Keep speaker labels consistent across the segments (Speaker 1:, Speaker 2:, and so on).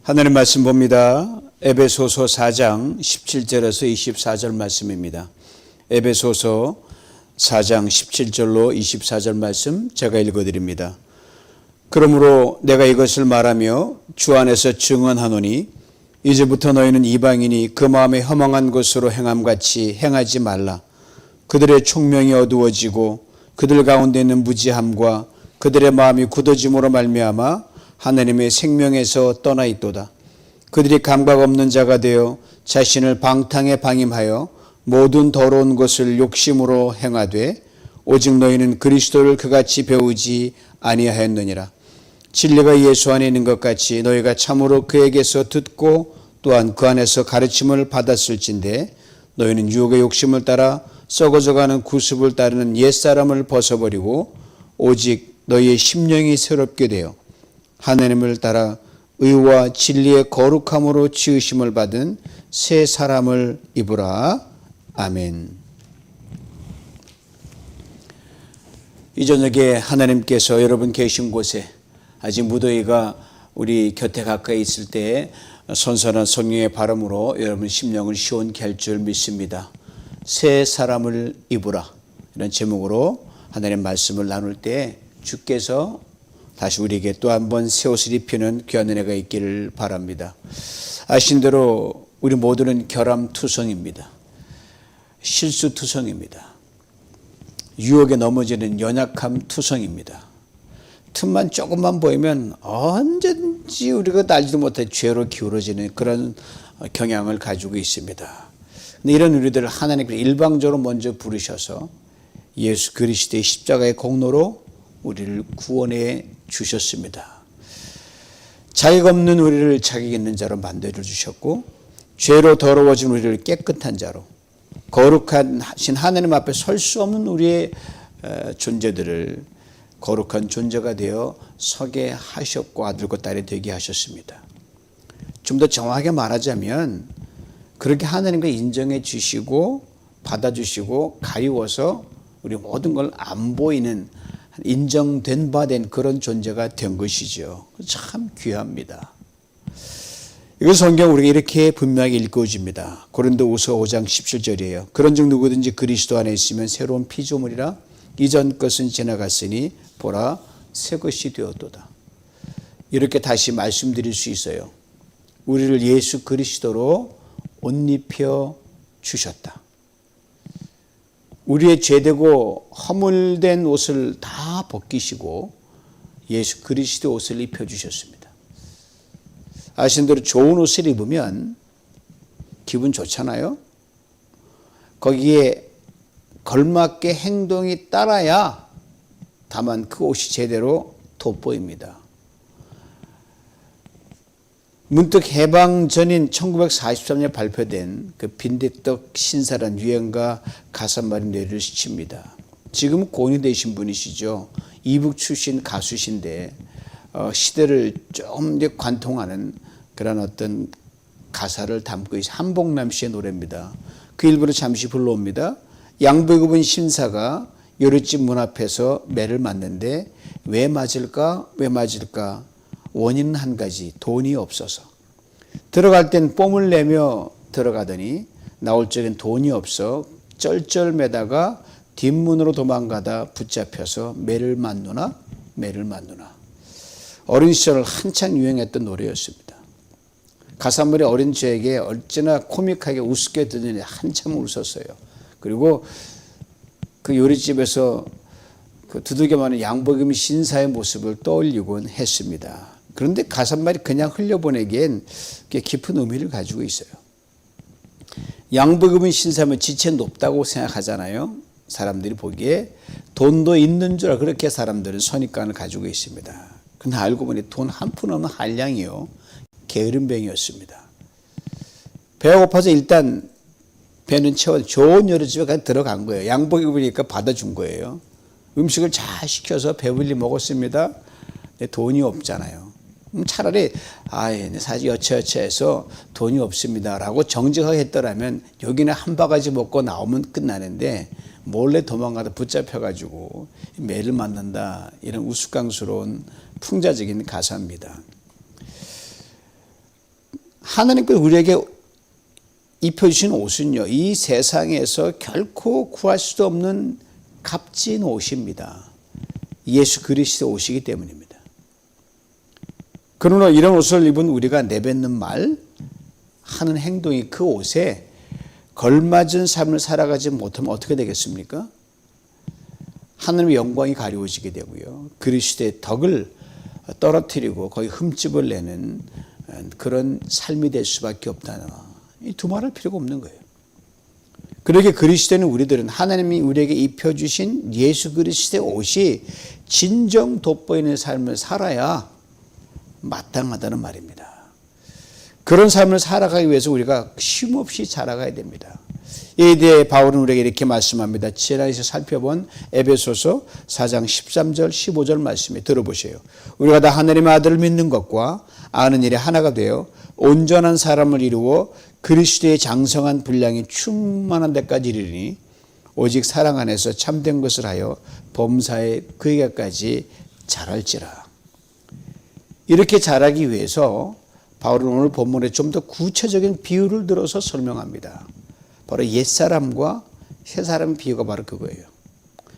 Speaker 1: 하나님 말씀 봅니다. 에베소서 4장 17절에서 24절 말씀입니다. 에베소서 4장 17절로 24절 말씀 제가 읽어드립니다. 그러므로 내가 이것을 말하며 주 안에서 증언하노니 이제부터 너희는 이방인이 그 마음에 허망한 것으로 행함같이 행하지 말라. 그들의 총명이 어두워지고 그들 가운데 있는 무지함과 그들의 마음이 굳어짐으로 말미암아 하나님의 생명에서 떠나 있도다. 그들이 감각 없는 자가 되어 자신을 방탕에 방임하여 모든 더러운 것을 욕심으로 행하되 오직 너희는 그리스도를 그같이 배우지 아니하였느니라. 진리가 예수 안에 있는 것 같이 너희가 참으로 그에게서 듣고 또한 그 안에서 가르침을 받았을진데 너희는 유혹의 욕심을 따라 썩어져가는 구습을 따르는 옛사람을 벗어버리고 오직 너희의 심령이 새롭게 되어 하나님을 따라 의와 진리의 거룩함으로 지으심을 받은 새 사람을 입으라. 아멘. 이 저녁에 하나님께서 여러분 계신 곳에 아직 무더위가 우리 곁에 가까이 있을 때 선선한 성령의 바람으로 여러분 심령을 시원케 할 줄 믿습니다. 새 사람을 입으라, 이런 제목으로 하나님의 말씀을 나눌 때 주께서 다시 우리에게 또 한 번 새 옷을 입히는 귀한 은혜가 있기를 바랍니다. 아신 대로 우리 모두는 결함투성입니다. 실수투성입니다. 유혹에 넘어지는 연약함 투성입니다. 틈만 조금만 보이면 언제든지 우리가 알지도 못해 죄로 기울어지는 그런 경향을 가지고 있습니다. 근데 이런 우리들을 하나님께서 일방적으로 먼저 부르셔서 예수 그리스도의 십자가의 공로로 우리를 구원해 주셨습니다. 자격 없는 우리를 자격 있는 자로 만들어 주셨고 죄로 더러워진 우리를 깨끗한 자로 거룩하신 하나님 앞에 설 수 없는 우리의 존재들을 거룩한 존재가 되어 서게 하셨고 아들과 딸이 되게 하셨습니다. 좀 더 정확하게 말하자면 그렇게 하나님과 인정해 주시고 받아주시고 가리워서 우리 모든 걸 안 보이는 인정된 바 된 그런 존재가 된 것이죠. 참 귀합니다. 이거 성경 우리가 이렇게 분명하게 읽어줍니다. 고린도후서 5장 17절이에요. 그런즉 누구든지 그리스도 안에 있으면 새로운 피조물이라 이전 것은 지나갔으니 보라 새 것이 되었도다. 이렇게 다시 말씀드릴 수 있어요. 우리를 예수 그리스도로 옷 입혀 주셨다. 우리의 죄되고 허물된 옷을 다 벗기시고 예수 그리스도 옷을 입혀 주셨습니다. 아신 대로 좋은 옷을 입으면 기분 좋잖아요. 거기에 걸맞게 행동이 따라야 다만 그 옷이 제대로 돋보입니다. 문득 해방 전인 1943년에 발표된 그 빈대떡 신사란 유행가 가사말이 뇌를 스칩니다. 지금 고인이 되신 분이시죠. 이북 출신 가수신데 시대를 좀 관통하는 그런 어떤 가사를 담고 있는 한복남 씨의 노래입니다. 그 일부를 잠시 불러옵니다. 양복 입은 신사가 요리집 문 앞에서 매를 맞는데 왜 맞을까? 원인은 한 가지, 돈이 없어서. 들어갈 땐 뽐을 내며 들어가더니 나올 적엔 돈이 없어 쩔쩔매다가 뒷문으로 도망가다 붙잡혀서 매를 맞누나. 어린 시절 한창 유행했던 노래였습니다. 가사물이 어린 저에게 어찌나 코믹하게 우습게 들으니 한참 웃었어요. 그리고 그 요리집에서 그 두들겨 맞는 양복 입은 신사의 모습을 떠올리곤 했습니다. 그런데 가사말이 그냥 흘려보내기엔 꽤 깊은 의미를 가지고 있어요. 양복 입은 신사면 지체 높다고 생각하잖아요. 사람들이 보기에 돈도 있는 줄 알고 그렇게 사람들은 선입관을 가지고 있습니다. 근데 알고 보니 돈 한 푼 없는 한량이요. 게으름뱅이였습니다. 배가 고파서 일단 배는 채워 좋은 요리집에 들어간 거예요. 양복 입으니까 받아준 거예요. 음식을 잘 시켜서 배불리 먹었습니다. 근데 돈이 없잖아요. 차라리 사실 여차여차해서 돈이 없습니다라고 정직하게 했더라면 여기는 한 바가지 먹고 나오면 끝나는데 몰래 도망가다 붙잡혀가지고 매를 맞는다, 이런 우스꽝스러운 풍자적인 가사입니다. 하나님께서 우리에게 입혀주신 옷은요, 이 세상에서 결코 구할 수도 없는 값진 옷입니다. 예수 그리스도 옷이기 때문입니다. 그러나 이런 옷을 입은 우리가 내뱉는 말, 하는 행동이 그 옷에 걸맞은 삶을 살아가지 못하면 어떻게 되겠습니까? 하나님의 영광이 가리워지게 되고요. 그리스도의 덕을 떨어뜨리고 거의 흠집을 내는 그런 삶이 될 수밖에 없다는, 이 두 말할 필요가 없는 거예요. 그러게 그리스도는 우리들은 하나님이 우리에게 입혀주신 예수 그리스도의 옷이 진정 돋보이는 삶을 살아야 마땅하다는 말입니다. 그런 삶을 살아가기 위해서 우리가 쉼없이 자라가야 됩니다. 이에 대해 바울은 우리에게 이렇게 말씀합니다. 지난해에서 살펴본 에베소서 4장 13절 15절 말씀에 들어보세요. 우리가 다 하나님의 아들을 믿는 것과 아는 일에 하나가 되어 온전한 사람을 이루어 그리스도의 장성한 분량이 충만한 데까지 이르니 오직 사랑 안에서 참된 것을 하여 범사에 그에게까지 자랄지라. 이렇게 자라기 위해서 바울은 오늘 본문에 좀 더 구체적인 비유를 들어서 설명합니다. 바로 옛사람과 새사람 비유가 바로 그거예요.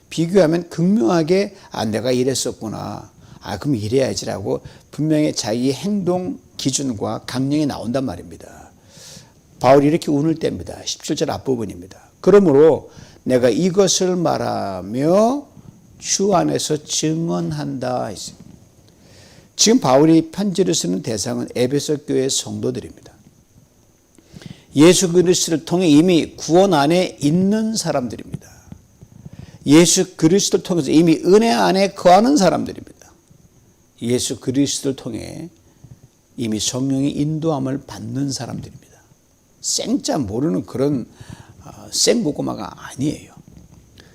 Speaker 1: 비교하면 극명하게 내가 이랬었구나, 그럼 이래야지라고 분명히 자기의 행동 기준과 강령이 나온단 말입니다. 바울이 이렇게 운을 뗍니다. 17절 앞부분입니다. 그러므로 내가 이것을 말하며 주 안에서 증언한다 했습니다. 지금 바울이 편지를 쓰는 대상은 에베소 교회 성도들입니다. 예수 그리스도를 통해 이미 구원 안에 있는 사람들입니다. 예수 그리스도를 통해서 이미 은혜 안에 거하는 사람들입니다. 예수 그리스도를 통해 이미 성령의 인도함을 받는 사람들입니다. 생짜 모르는 그런 생고구마가 아니에요.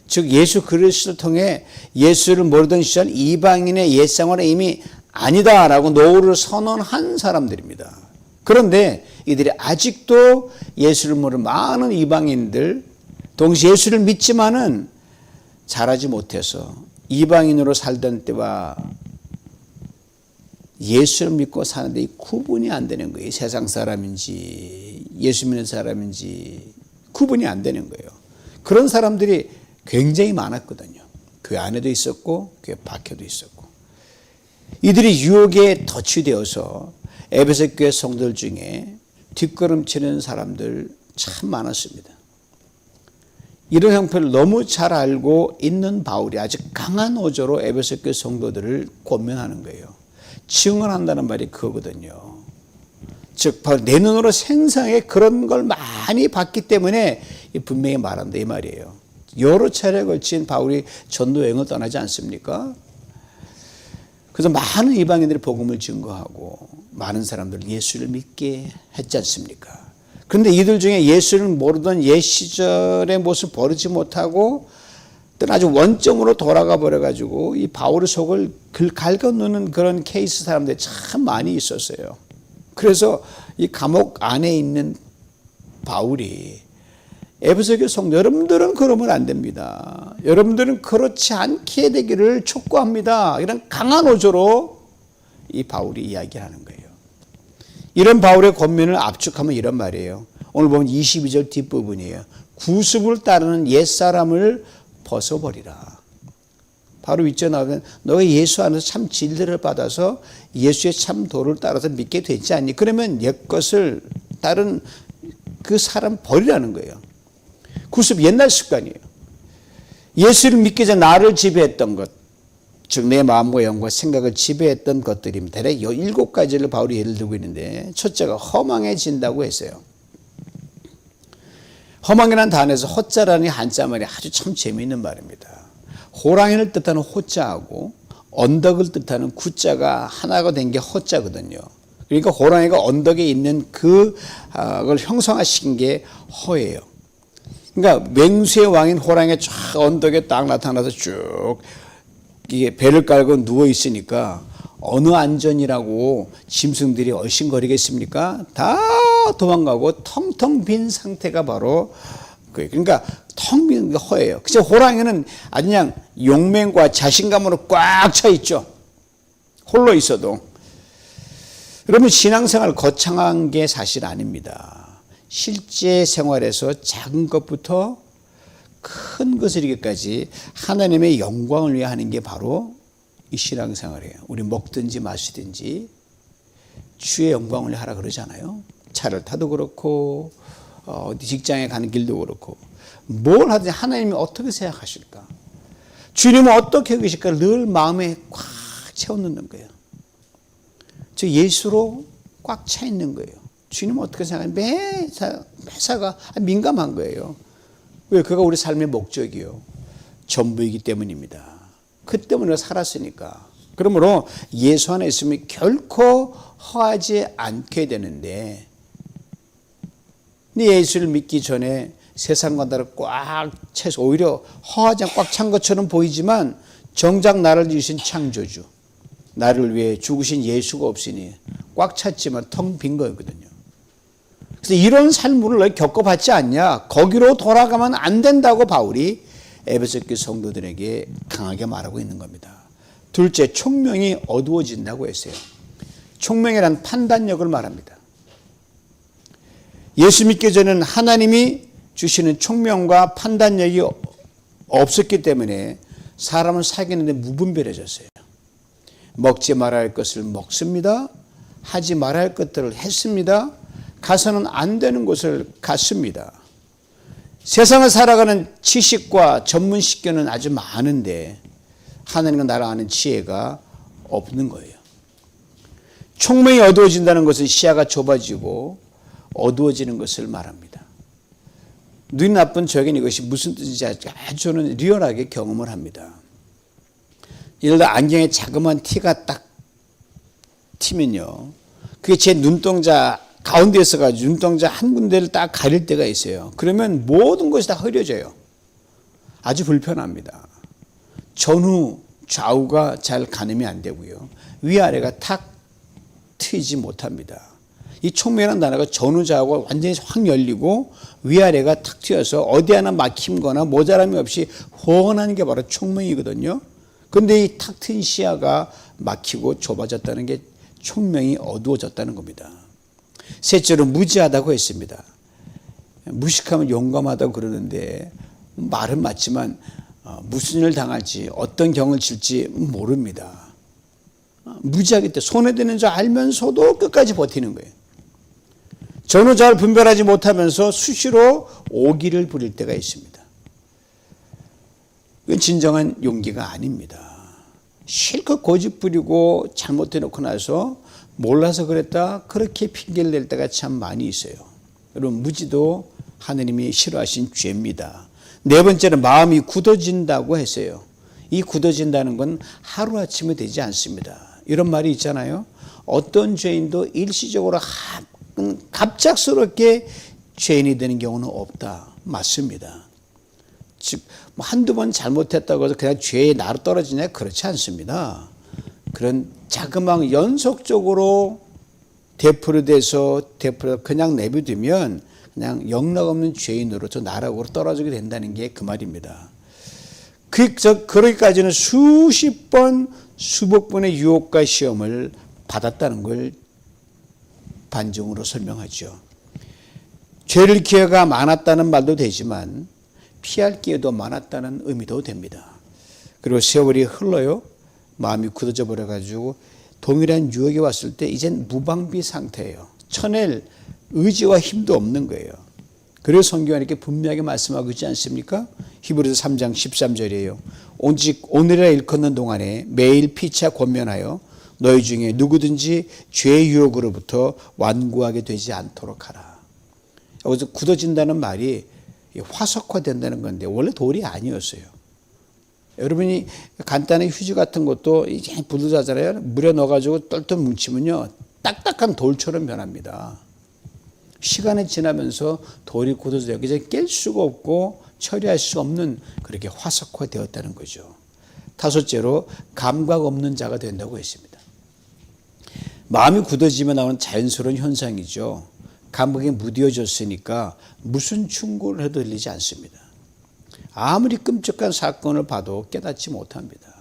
Speaker 1: 즉 예수 그리스도를 통해 예수를 모르던 시절 이방인의 옛생활에 이미 아니다라고 노후를 선언한 사람들입니다. 그런데 이들이 아직도 예수를 모르는 많은 이방인들, 동시에 예수를 믿지만은 자라지 못해서 이방인으로 살던 때와 예수를 믿고 사는데 이 구분이 안 되는 거예요. 세상 사람인지 예수 믿는 사람인지 구분이 안 되는 거예요. 그런 사람들이 굉장히 많았거든요. 교회 안에도 있었고 교회 밖에도 있었고. 이들이 유혹에 덫이 에베소 교회 성도들 중에 뒷걸음치는 사람들 참 많았습니다. 이런 형편을 너무 잘 알고 있는 바울이 아주 강한 어조로 에베소 교회 성도들을 권면하는 거예요. 증언한다는 말이 그거거든요. 즉 바로 내 눈으로 생생하게 그런 걸 많이 봤기 때문에 분명히 말한다 이 말이에요. 여러 차례에 걸친 바울이 전도 여행을 떠나지 않습니까? 그래서 많은 이방인들이 복음을 증거하고 많은 사람들 예수를 믿게 했지 않습니까? 그런데 이들 중에 예수를 모르던 옛 시절의 모습을 버리지 못하고 아주 원점으로 돌아가 버려가지고 이 바울의 속을 갉아놓는 그런 케이스 사람들이 참 많이 있었어요. 그래서 이 감옥 안에 있는 바울이 에베소 교회 성도 여러분들은 그러면 안 됩니다. 여러분들은 그렇지 않게 되기를 촉구합니다. 이런 강한 어조로 이 바울이 이야기하는 거예요. 이런 바울의 권면을 압축하면 이런 말이에요. 오늘 보면 22절 뒷부분이에요. 구습을 따르는 옛사람을 벗어버리라. 바로 윗절 나오면 너가 예수 안에서 참 진리를 받아서 예수의 참 도를 따라서 믿게 되지 않니? 그러면 옛것을 따른 그 사람 버리라는 거예요. 구습 옛날 습관이에요. 예수를 믿기 전에 나를 지배했던 것, 즉 내 마음과 영과 생각을 지배했던 것들입니다. 대략 7가지를 바울이 예를 들고 있는데 첫째가 허망해진다고 했어요. 허망이라는 단어에서 호자라는 한자말이 아주 참 재미있는 말입니다. 호랑이를 뜻하는 호자하고 언덕을 뜻하는 구자가 하나가 된 게 호자거든요. 그러니까 호랑이가 언덕에 있는 그걸 형상화시킨 게 허예요. 그러니까 맹수의 왕인 호랑이가 쫙 언덕에 딱 나타나서 쭉 이게 배를 깔고 누워 있으니까 어느 안전이라고 짐승들이 얼씬거리겠습니까? 다 도망가고 텅텅 빈 상태가 바로 그예요. 그러니까 텅 빈 게 허예요. 그래서 호랑이는 아주 그냥 용맹과 자신감으로 꽉 차 있죠. 홀로 있어도. 여러분, 신앙생활 거창한 게 사실 아닙니다. 실제 생활에서 작은 것부터 큰 것을 이기까지 하나님의 영광을 위해 하는 게 바로 이 신앙생활이에요. 우리 먹든지 마시든지 주의 영광을 위해 하라 그러잖아요. 차를 타도 그렇고 어디 직장에 가는 길도 그렇고 뭘 하든지 하나님이 어떻게 생각하실까? 주님은 어떻게 계실까? 늘 마음에 꽉 채워넣는 거예요. 저 예수로 꽉 차 있는 거예요. 주님은 어떻게 생각해요? 매사가 민감한 거예요. 왜? 그가 우리 삶의 목적이요, 전부이기 때문입니다. 그 때문에 살았으니까. 그러므로 예수 안에 있으면 결코 허하지 않게 되는데, 예수를 믿기 전에 세상과 나를 꽉 채서 오히려 허하지 않고 꽉 찬 것처럼 보이지만 정작 나를 지으신 창조주, 나를 위해 죽으신 예수가 없으니 꽉 찼지만 텅 빈 거거든요. 그래서 이런 삶을 겪어봤지 않냐? 거기로 돌아가면 안 된다고 바울이 에베소 교회 성도들에게 강하게 말하고 있는 겁니다. 둘째, 총명이 어두워진다고 했어요. 총명이란 판단력을 말합니다. 예수 믿기 전에는 하나님이 주시는 총명과 판단력이 없었기 때문에 사람을 사귀는데 무분별해졌어요. 먹지 말아야 할 것을 먹습니다. 하지 말아야 할 것들을 했습니다. 가서는 안 되는 곳을 갔습니다. 세상을 살아가는 지식과 전문 식견은 아주 많은데 하나님과 나를 아는 지혜가 없는 거예요. 총명이 어두워진다는 것은 시야가 좁아지고 어두워지는 것을 말합니다. 눈이 나쁜 저에게는 이것이 무슨 뜻인지 아주 저는 리얼하게 경험을 합니다. 예를 들어 안경에 자그마한 티가 딱 튀면요, 그게 제 눈동자 가운데 있어가지고 눈동자 한 군데를 딱 가릴 때가 있어요. 그러면 모든 것이 다 흐려져요. 아주 불편합니다. 전후 좌우가 잘 가늠이 안 되고요, 위아래가 탁 트이지 못합니다. 이 총명이라는 단어가 전후 좌우가 완전히 확 열리고 위아래가 탁 트여서 어디 하나 막힘거나 모자람이 없이 훤한 게 바로 총명이거든요. 그런데 이 탁 트인 시야가 막히고 좁아졌다는 게 총명이 어두워졌다는 겁니다. 셋째로 무지하다고 했습니다. 무식하면 용감하다고 그러는데 말은 맞지만 무슨 일을 당할지 어떤 경을 칠지 모릅니다. 무지하기 때문에 손에 드는 줄 알면서도 끝까지 버티는 거예요. 전후 좌우를 분별하지 못하면서 수시로 오기를 부릴 때가 있습니다. 이건 진정한 용기가 아닙니다. 실컷 고집 부리고 잘못해놓고 나서 몰라서 그랬다 그렇게 핑계를 댈 때가 참 많이 있어요. 여러분, 무지도 하느님이 싫어하신 죄입니다. 네 번째는 마음이 굳어진다고 했어요. 이 굳어진다는 건 하루아침에 되지 않습니다. 이런 말이 있잖아요. 어떤 죄인도 일시적으로 갑작스럽게 죄인이 되는 경우는 없다. 맞습니다. 즉 한두 번 잘못했다고 해서 그냥 죄에 나로 떨어지냐? 그렇지 않습니다. 그런 자그마한 연속적으로 되풀이돼서 그냥 내버두면 그냥 영락없는 죄인으로 저 나락으로 떨어지게 된다는 게 그 말입니다. 그러기까지는 수십 번 수백 번의 유혹과 시험을 받았다는 걸 반증으로 설명하죠. 죄를 기회가 많았다는 말도 되지만 피할 기회도 많았다는 의미도 됩니다. 그리고 세월이 흘러요. 마음이 굳어져 버려가지고 동일한 유혹이 왔을 때 이젠 무방비 상태예요. 쳐낼 의지와 힘도 없는 거예요. 그래서 성경은 이렇게 분명하게 말씀하고 있지 않습니까? 히브리서 3장 13절이에요. 오직 오늘이라 일컫는 동안에 매일 피차 권면하여 너희 중에 누구든지 죄의 유혹으로부터 완고하게 되지 않도록 하라. 여기서 굳어진다는 말이 화석화된다는 건데 원래 돌이 아니었어요. 여러분이 간단한 휴지 같은 것도 이제 부드러워잖아요. 물에 넣어가지고 똘똘 뭉치면요 딱딱한 돌처럼 변합니다. 시간이 지나면서 돌이 굳어져요. 이제 깰 수가 없고 처리할 수 없는 그렇게 화석화되었다는 거죠. 다섯째로 감각 없는 자가 된다고 했습니다. 마음이 굳어지면 나오는 자연스러운 현상이죠. 감각이 무뎌졌으니까 무슨 충고를 해도 들리지 않습니다. 아무리 끔찍한 사건을 봐도 깨닫지 못합니다.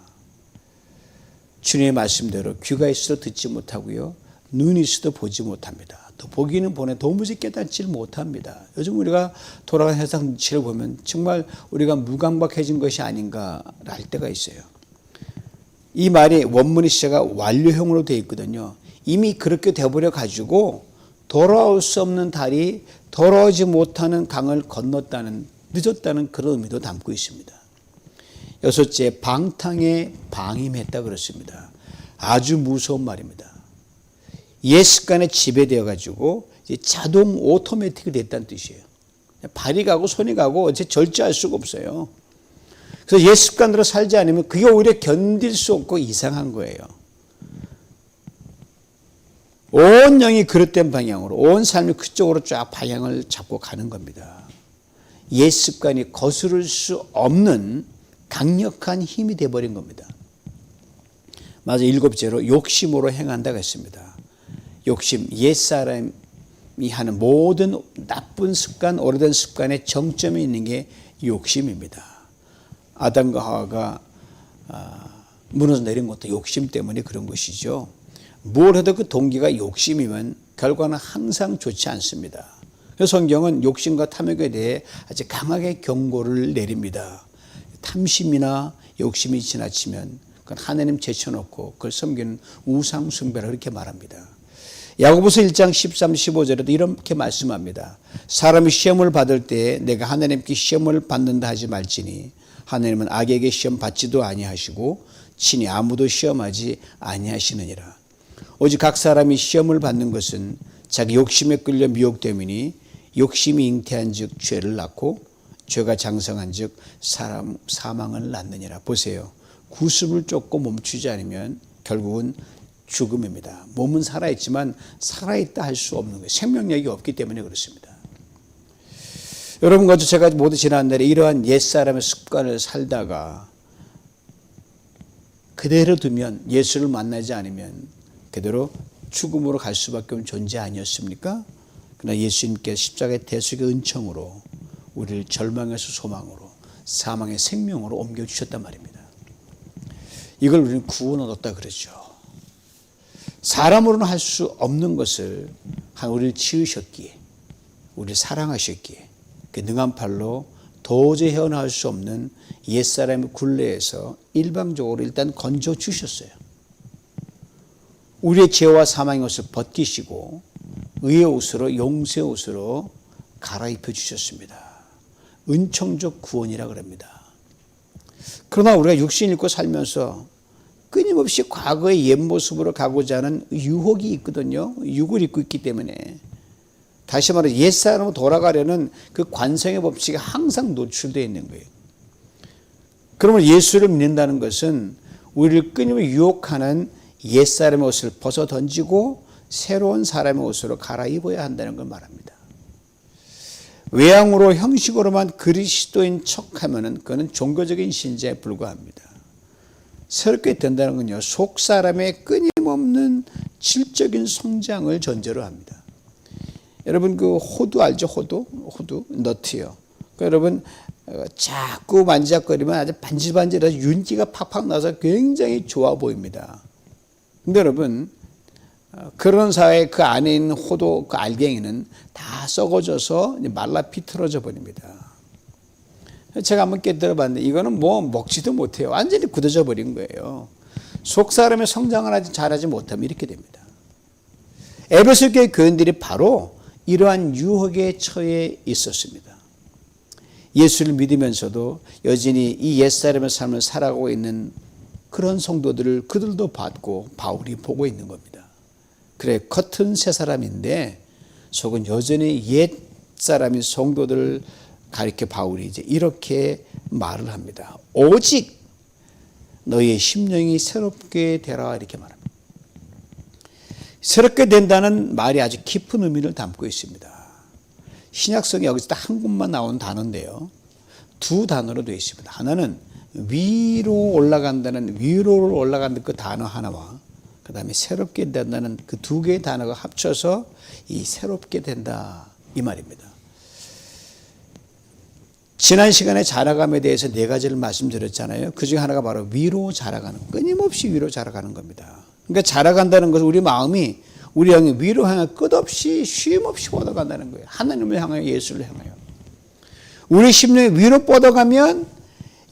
Speaker 1: 주님의 말씀대로 귀가 있어도 듣지 못하고요, 눈이 있어도 보지 못합니다. 또 보기는 보내 도무지 깨닫지 못합니다. 요즘 우리가 돌아가는 세상 눈치를 보면 정말 우리가 무감각해진 것이 아닌가 할 때가 있어요. 이 말이 원문의 시제가 완료형으로 되어 있거든요. 이미 그렇게 되어버려 가지고 돌아올 수 없는 달이 돌아오지 못하는 강을 건넜다는, 늦었다는 그런 의미도 담고 있습니다. 여섯째, 방탕에 방임했다 그렇습니다. 아주 무서운 말입니다. 옛 습관에 지배되어 가지고 자동 오토매틱이 됐다는 뜻이에요. 발이 가고 손이 가고 어째 절제할 수가 없어요. 그래서 옛 습관대로 살지 않으면 그게 오히려 견딜 수 없고 이상한 거예요. 온 영이 그릇된 방향으로, 온 삶이 그쪽으로 쫙 방향을 잡고 가는 겁니다. 옛 습관이 거스를 수 없는 강력한 힘이 되어버린 겁니다. 맞아, 일곱째로 욕심으로 행한다고 했습니다. 욕심, 옛사람이 하는 모든 나쁜 습관, 오래된 습관의 정점에 있는 게 욕심입니다. 아담과 하와가 무너져 내린 것도 욕심 때문에 그런 것이죠. 뭘 해도 그 동기가 욕심이면 결과는 항상 좋지 않습니다. 그래서 성경은 욕심과 탐욕에 대해 아주 강하게 경고를 내립니다. 탐심이나 욕심이 지나치면 그건 하나님 제쳐놓고 그걸 섬기는 우상 숭배라 그렇게 말합니다. 야고보서 1장 13, 15절에도 이렇게 말씀합니다. 사람이 시험을 받을 때 내가 하나님께 시험을 받는다 하지 말지니 하나님은 악에게 시험 받지도 아니하시고 친히 아무도 시험하지 아니하시느니라. 오직 각 사람이 시험을 받는 것은 자기 욕심에 끌려 미혹됨이니 욕심이 잉태한 즉 죄를 낳고 죄가 장성한 즉 사망을 낳느니라. 보세요. 구습을 쫓고 멈추지 않으면 결국은 죽음입니다. 몸은 살아있지만 살아있다 할 수 없는 거예요. 생명력이 없기 때문에 그렇습니다. 여러분과 제가 모두 지난날에 이러한 옛사람의 습관을 살다가 그대로 두면, 예수를 만나지 않으면 그대로 죽음으로 갈 수밖에 없는 존재 아니었습니까? 그러나 예수님께서 십자가의 대속의 은총으로 우리를 절망에서 소망으로, 사망의 생명으로 옮겨주셨단 말입니다. 이걸 우리는 구원을 얻었다 그러죠. 사람으로는 할 수 없는 것을 우리를 지으셨기에, 우리를 사랑하셨기에 그 능한 팔로 도저히 헤어나올 수 없는 옛사람의 굴레에서 일방적으로 일단 건져 주셨어요. 우리의 죄와 사망의 옷을 벗기시고 의의 옷으로, 용서의 옷으로 갈아입혀 주셨습니다. 은총적 구원이라 그럽니다. 그러나 우리가 육신 입고 살면서 끊임없이 과거의 옛 모습으로 가고자 하는 유혹이 있거든요. 육을 입고 있기 때문에. 다시 말해 옛사람으로 돌아가려는 그 관성의 법칙이 항상 노출되어 있는 거예요. 그러면 예수를 믿는다는 것은 우리를 끊임없이 유혹하는 옛사람의 옷을 벗어 던지고 새로운 사람의 옷으로 갈아입어야 한다는 걸 말합니다. 외양으로 형식으로만 그리스도인 척하면은 그거는 종교적인 신자에 불과합니다. 새롭게 된다는 건요, 속 사람의 끊임없는 질적인 성장을 전제로 합니다. 여러분 그 호두 알죠? 호두 너트요. 그러니까 여러분 자꾸 만지작거리면 아주 반질반질해서 윤기가 팍팍 나서 굉장히 좋아 보입니다. 근데 여러분 그런 사회에 그 안에 있는 호두 그 알갱이는 다 썩어져서 말라 비틀어져 버립니다. 제가 한번 깨달아봤는데 이거는 뭐 먹지도 못해요. 완전히 굳어져 버린 거예요. 속 사람의 성장을 잘하지 못하면 이렇게 됩니다. 에베소 교회 교인들이 바로 이러한 유혹에 처해 있었습니다. 예수를 믿으면서도 여전히 이 옛사람의 삶을 살아가고 있는 그런 성도들을 그들도 봤고 바울이 보고 있는 겁니다. 그래, 겉은 새 사람인데 속은 여전히 옛사람인 성도들을 가리켜 바울이 이제 이렇게 말을 합니다. 오직 너희의 심령이 새롭게 되라 이렇게 말합니다. 새롭게 된다는 말이 아주 깊은 의미를 담고 있습니다. 신약성에 여기서 딱 한 곳만 나온 단어인데요. 두 단어로 되어 있습니다. 하나는 위로 올라간다는, 위로 올라가는 그 단어 하나와 그 다음에 새롭게 된다는 그 두 개의 단어가 합쳐서 이 새롭게 된다 이 말입니다. 지난 시간에 자라감에 대해서 네 가지를 말씀드렸잖아요. 그 중에 하나가 바로 위로 자라가는, 끊임없이 위로 자라가는 겁니다. 그러니까 자라간다는 것은 우리 마음이 우리 향해 위로 향해 끝없이 쉼없이 뻗어간다는 거예요. 하나님을 향하여 예수를 향하여. 우리 심령이 위로 뻗어가면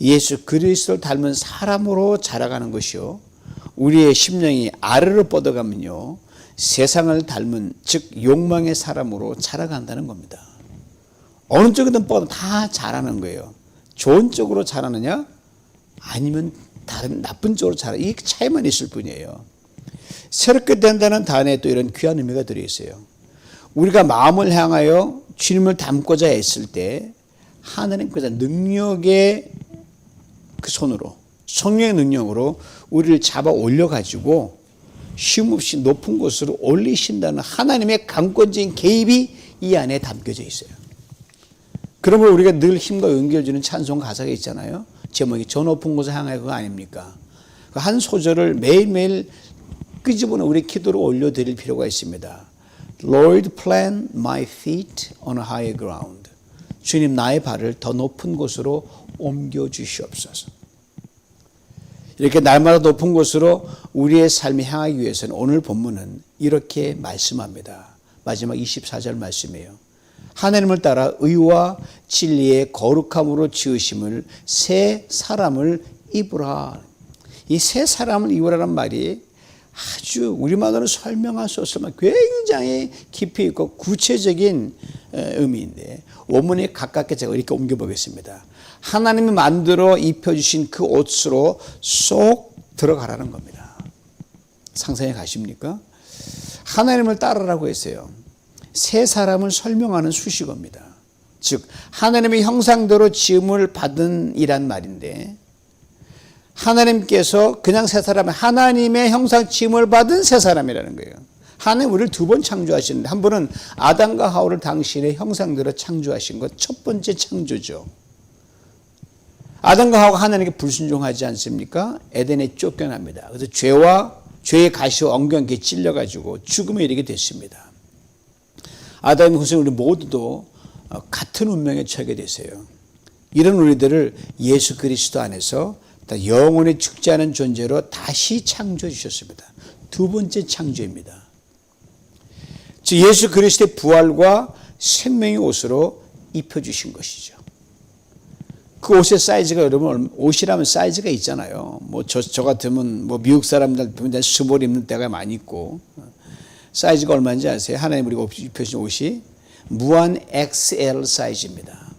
Speaker 1: 예수 그리스도를 닮은 사람으로 자라가는 것이요. 우리의 심령이 아래로 뻗어가면요. 세상을 닮은 즉 욕망의 사람으로 자라간다는 겁니다. 어느 쪽이든 뻗어 다 자라는 거예요. 좋은 쪽으로 자라느냐 아니면 다른 나쁜 쪽으로 자라 이 차이만 있을 뿐이에요. 새롭게 된다는 단어에 또 이런 귀한 의미가 들어있어요. 우리가 마음을 향하여 주님을 닮고자 했을 때 하나님께서 능력의 그 손으로 성령의 능력으로 우리를 잡아 올려가지고 쉼없이 높은 곳으로 올리신다는 하나님의 강권적인 개입이 이 안에 담겨져 있어요. 그러므로 우리가 늘 힘과 용기를 주는 찬송 가사가 있잖아요. 제목이 저 높은 곳에 향하여 그거 아닙니까? 그 한 소절을 매일매일 끄집어내 우리 기도로 올려드릴 필요가 있습니다. Lord, plant my feet on a higher ground. 주님 나의 발을 더 높은 곳으로 옮겨 주시옵소서. 이렇게 날마다 높은 곳으로 우리의 삶을 향하기 위해서는 오늘 본문은 이렇게 말씀합니다. 마지막 24절 말씀이에요. 하나님을 따라 의와 진리의 거룩함으로 지으심을 새 사람을 입으라. 이 새 사람을 입으라는 말이 아주 우리말로는 설명할 수 없을 만큼 굉장히 깊이 있고 구체적인 의미인데 원문에 가깝게 제가 이렇게 옮겨보겠습니다. 하나님이 만들어 입혀주신 그 옷으로 쏙 들어가라는 겁니다. 상상해 가십니까? 하나님을 따르라고 했어요. 새 사람을 설명하는 수식어입니다. 즉 하나님의 형상대로 지음을 받은 이란 말인데 하나님께서 그냥 새 사람, 하나님의 형상 지음을 받은 새 사람이라는 거예요. 하나님 우리를 두 번 창조하시는데 한 번은 아담과 하와를 당신의 형상대로 창조하신 것 첫 번째 창조죠. 아담과 하와가 하나님께 불순종하지 않습니까? 에덴에 쫓겨납니다. 그래서 죄의 가시와 엉겅퀴에 찔려가지고 죽음에 이르게 됐습니다. 아담의 후손 우리 모두도 같은 운명에 처하게 됐어요. 이런 우리들을 예수 그리스도 안에서 영원히 죽지 않은 존재로 다시 창조해 주셨습니다. 두 번째 창조입니다. 즉 예수 그리스도의 부활과 생명의 옷으로 입혀주신 것이죠. 그 옷의 사이즈가 여러분 옷이라면 사이즈가 있잖아요. 뭐 저 같으면 뭐 미국 사람들 보면 스몰 입는 때가 많이 있고 사이즈가 얼마인지 아세요? 하나님 우리가 입혀주신 옷이 무한 XL 사이즈입니다.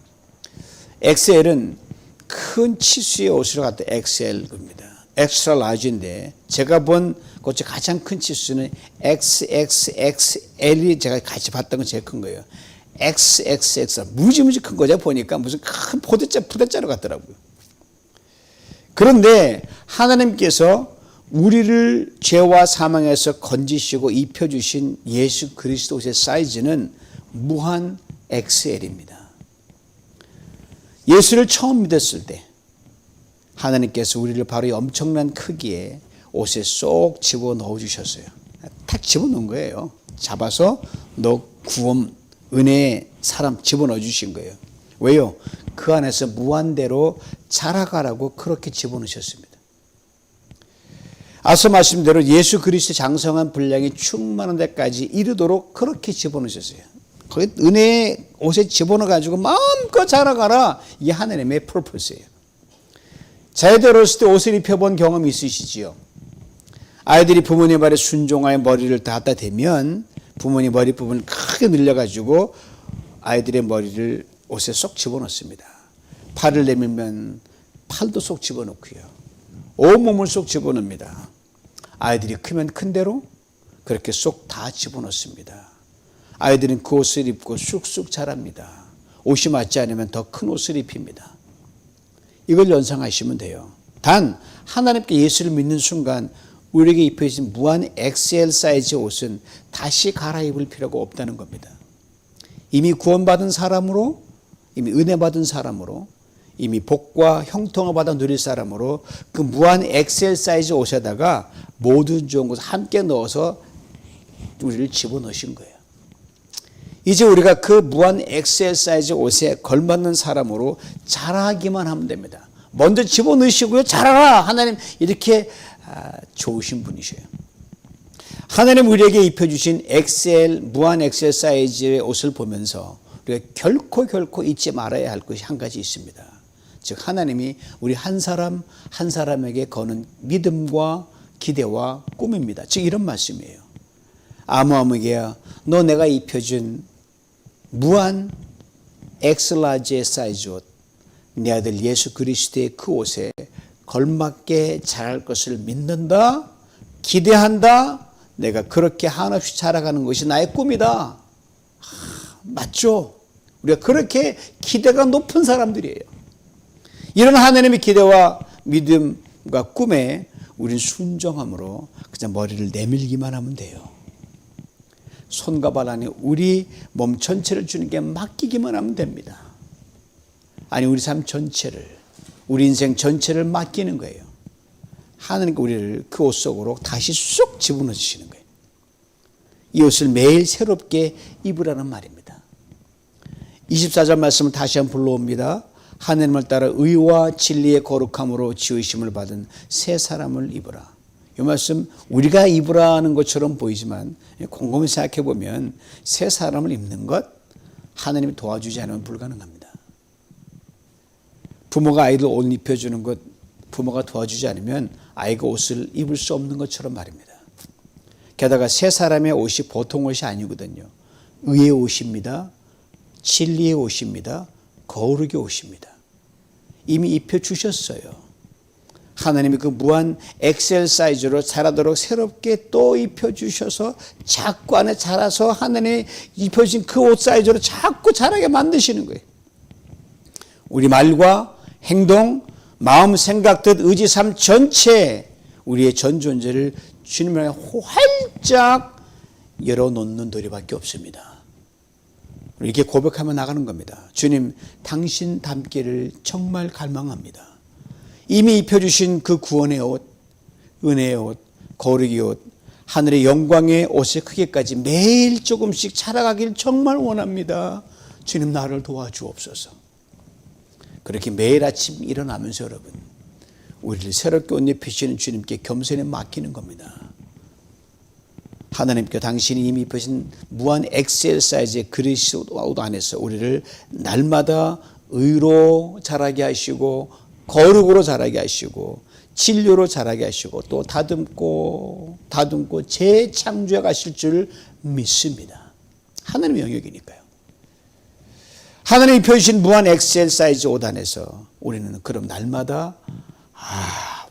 Speaker 1: XL은 큰 치수의 옷으로 갖다 XL입니다. 엑스트라 라지인데 제가 본 그중 가장 큰 치수는 XXXL이 제가 같이 봤던 건 제일 큰 거예요. XXX 무지무지 큰 거죠. 보니까 무슨 큰 포대자루 같더라고요. 그런데 하나님께서 우리를 죄와 사망에서 건지시고 입혀주신 예수 그리스도 옷의 사이즈는 무한 XL입니다. 예수를 처음 믿었을 때 하나님께서 우리를 바로 이 엄청난 크기의 옷에 쏙 집어넣어 주셨어요. 탁 집어넣은 거예요. 잡아서 너 구원, 은혜의 사람 집어넣어 주신 거예요. 왜요? 그 안에서 무한대로 자라가라고 그렇게 집어넣으셨습니다. 앞서 말씀대로 예수 그리스도의 장성한 분량이 충만한 데까지 이르도록 그렇게 집어넣으셨어요. 거기 은혜의 옷에 집어넣어가지고 마음껏 자라가라. 이게 하나님의 퍼포스예요. 자녀들 어렸을 때 옷을 입혀본 경험이 있으시지요? 아이들이 부모님 말에 순종하여 머리를 갖다 대면 부모님 머리 부분을 크게 늘려가지고 아이들의 머리를 옷에 쏙 집어넣습니다. 팔을 내밀면 팔도 쏙 집어넣고요. 온몸을 쏙 집어넣습니다. 아이들이 크면 큰 대로 그렇게 쏙 다 집어넣습니다. 아이들은 그 옷을 입고 쑥쑥 자랍니다. 옷이 맞지 않으면 더 큰 옷을 입힙니다. 이걸 연상하시면 돼요. 단 하나님께 예수를 믿는 순간 우리에게 입혀진 무한 XL 사이즈의 옷은 다시 갈아입을 필요가 없다는 겁니다. 이미 구원받은 사람으로, 이미 은혜 받은 사람으로, 이미 복과 형통을 받아 누릴 사람으로 그 무한 XL 사이즈 옷에다가 모든 좋은 것을 함께 넣어서 우리를 집어넣으신 거예요. 이제 우리가 그 무한 XL 사이즈 옷에 걸맞는 사람으로 자라기만 하면 됩니다. 먼저 집어넣으시고요. 자라라. 하나님 이렇게 좋으신 분이셔요. 하나님 우리에게 입혀주신 XL, 무한 XL 사이즈의 옷을 보면서 우리가 결코 잊지 말아야 할 것이 한 가지 있습니다. 즉 하나님이 우리 한 사람 한 사람에게 거는 믿음과 기대와 꿈입니다. 즉 이런 말씀이에요. 아무에게야 너 내가 입혀준 무한 엑스라지의 사이즈 옷, 내 아들 예수 그리스도의 그 옷에 걸맞게 자랄 것을 믿는다, 기대한다, 내가 그렇게 한없이 자라가는 것이 나의 꿈이다. 맞죠? 우리가 그렇게 기대가 높은 사람들이에요. 이런 하나님의 기대와 믿음과 꿈에 우리는 순종함으로 그냥 머리를 내밀기만 하면 돼요. 손과 발 안에 우리 몸 전체를 주님께 맡기기만 하면 됩니다. 아니 우리 삶 전체를, 우리 인생 전체를 맡기는 거예요. 하나님께 우리를 그 옷 속으로 다시 쏙 집어넣어 주시는 거예요. 이 옷을 매일 새롭게 입으라는 말입니다. 24절 말씀을 다시 한번 불러옵니다. 하나님을 따라 의와 진리의 거룩함으로 지으심을 받은 새 사람을 입으라. 이 말씀 우리가 입으라는 것처럼 보이지만 곰곰이 생각해 보면 새 사람을 입는 것 하나님이 도와주지 않으면 불가능합니다. 부모가 아이들 옷 입혀주는 것 부모가 도와주지 않으면 아이가 옷을 입을 수 없는 것처럼 말입니다. 게다가 새 사람의 옷이 보통 옷이 아니거든요. 의의 옷입니다. 진리의 옷입니다. 거룩의 옷입니다. 이미 입혀주셨어요. 하나님이 그 무한 엑셀 사이즈로 자라도록 새롭게 또 입혀주셔서 자꾸 안에 자라서 하나님이 입혀진 그 옷 사이즈로 자꾸 자라게 만드시는 거예요. 우리 말과 행동, 마음, 생각, 뜻, 의지, 삶 전체 우리의 전 존재를 주님을 활짝 열어놓는 도리밖에 없습니다. 이렇게 고백하며 나가는 겁니다. 주님, 당신 닮기를 정말 갈망합니다. 이미 입혀주신 그 구원의 옷, 은혜의 옷, 거룩의 옷, 하늘의 영광의 옷의 크기까지 매일 조금씩 자라가길 정말 원합니다. 주님 나를 도와주옵소서. 그렇게 매일 아침 일어나면서 여러분 우리를 새롭게 옷 입히시는 주님께 겸손히 맡기는 겁니다. 하나님께 당신이 이미 입으신 무한 엑셀 사이즈의 그리스도 옷 안에서 우리를 날마다 의로 자라게 하시고 거룩으로 자라게 하시고 진료로 자라게 하시고 또 다듬고 재창조해 가실 줄 믿습니다. 하나님의 영역이니까요. 하나님이 펴주신 무한 엑셀 사이즈 옷 안에서 우리는 그럼 날마다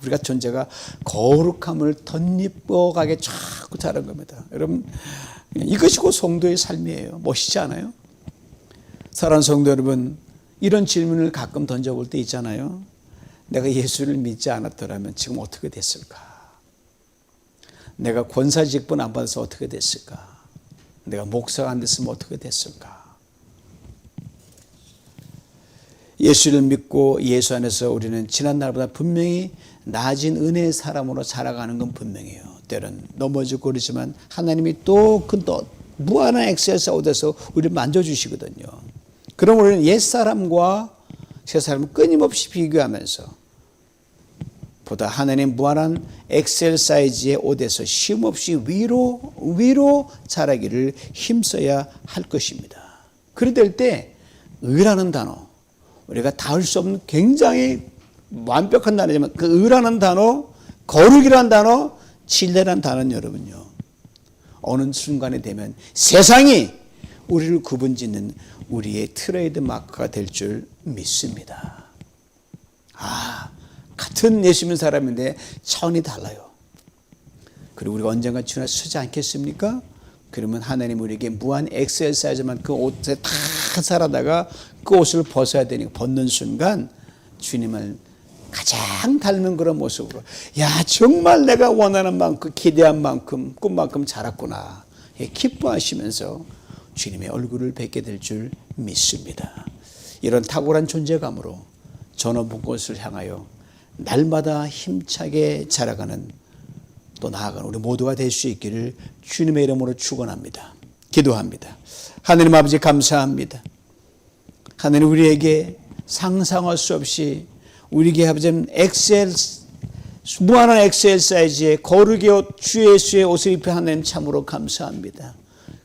Speaker 1: 우리가 존재가 거룩함을 덧입어가게 자꾸 자란 겁니다. 여러분 이것이 곧 성도의 삶이에요. 멋있지 않아요? 사랑하는 성도 여러분, 이런 질문을 가끔 던져볼 때 있잖아요. 내가 예수를 믿지 않았더라면 지금 어떻게 됐을까? 내가 권사직분 안 받아서 어떻게 됐을까? 내가 목사가 안 됐으면 어떻게 됐을까? 예수를 믿고 예수 안에서 우리는 지난 날보다 분명히 낮은 은혜의 사람으로 자라가는 건 분명해요. 때론 넘어지고 그러지만 하나님이 또 무한한 엑셀 사이즈에서 우리를 만져주시거든요. 그럼 우리는 옛사람과 새사람을 끊임없이 비교하면서 보다 하나님 무한한 엑셀 사이즈의 옷에서 쉼없이 위로 자라기를 힘써야 할 것입니다. 그럴 때 의라는 단어, 우리가 닿을 수 없는 굉장히 완벽한 단어지만 그 의라는 단어, 거룩이라는 단어, 진리라는 단어는 여러분요 어느 순간에 되면 세상이 우리를 구분짓는 우리의 트레이드 마크가 될 줄 믿습니다. 같은 예수 믿는 사람인데 차원이 달라요. 그리고 우리가 언젠가 주나 서지 않겠습니까? 그러면 하나님 우리에게 무한 엑셀 사이즈만 그 옷에 다 살아다가 그 옷을 벗어야 되니까 벗는 순간 주님을 가장 닮은 그런 모습으로 정말 내가 원하는 만큼 기대한 만큼 꿈만큼 자랐구나 기뻐하시면서 주님의 얼굴을 뵙게 될 줄 믿습니다. 이런 탁월한 존재감으로 저 높은 곳을 향하여 날마다 힘차게 자라가는 또 나아가는 우리 모두가 될 수 있기를 주님의 이름으로 축원합니다. 기도합니다. 하나님 아버지 감사합니다. 하나님 우리에게 상상할 수 없이 우리에게 아버지 엑셀 무한한 엑셀 사이즈의 거룩의 옷, 주 예수의 옷을 입혀 하나님 참으로 감사합니다.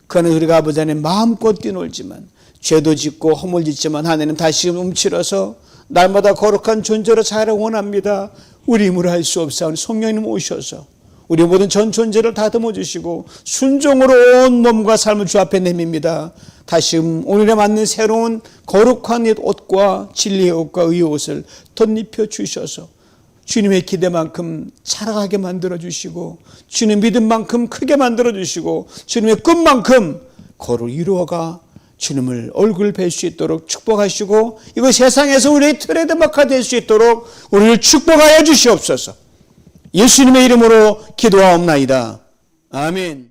Speaker 1: 그는 우리가 아버지 안에 마음껏 뛰놀지만 죄도 짓고 허물 짓지만 하나님 다시 움츠러서 날마다 거룩한 존재로 자라기 원합니다. 우리 힘으로 할 수 없사오니 성령님 오셔서 우리 모든 전 존재를 다듬어 주시고 순종으로 온 몸과 삶을 주 앞에 내밉니다. 다시 오늘에 맞는 새로운 거룩한 옷과 진리의 옷과 의의 옷을 덧입혀 주셔서 주님의 기대만큼 자라가게 만들어 주시고 주님의 믿음만큼 크게 만들어 주시고 주님의 꿈만큼 거룩 이루어가 주님을 얼굴 뵐 수 있도록 축복하시고 이거 세상에서 우리의 트레이드마크가 될 수 있도록 우리를 축복하여 주시옵소서. 예수님의 이름으로 기도하옵나이다. 아멘.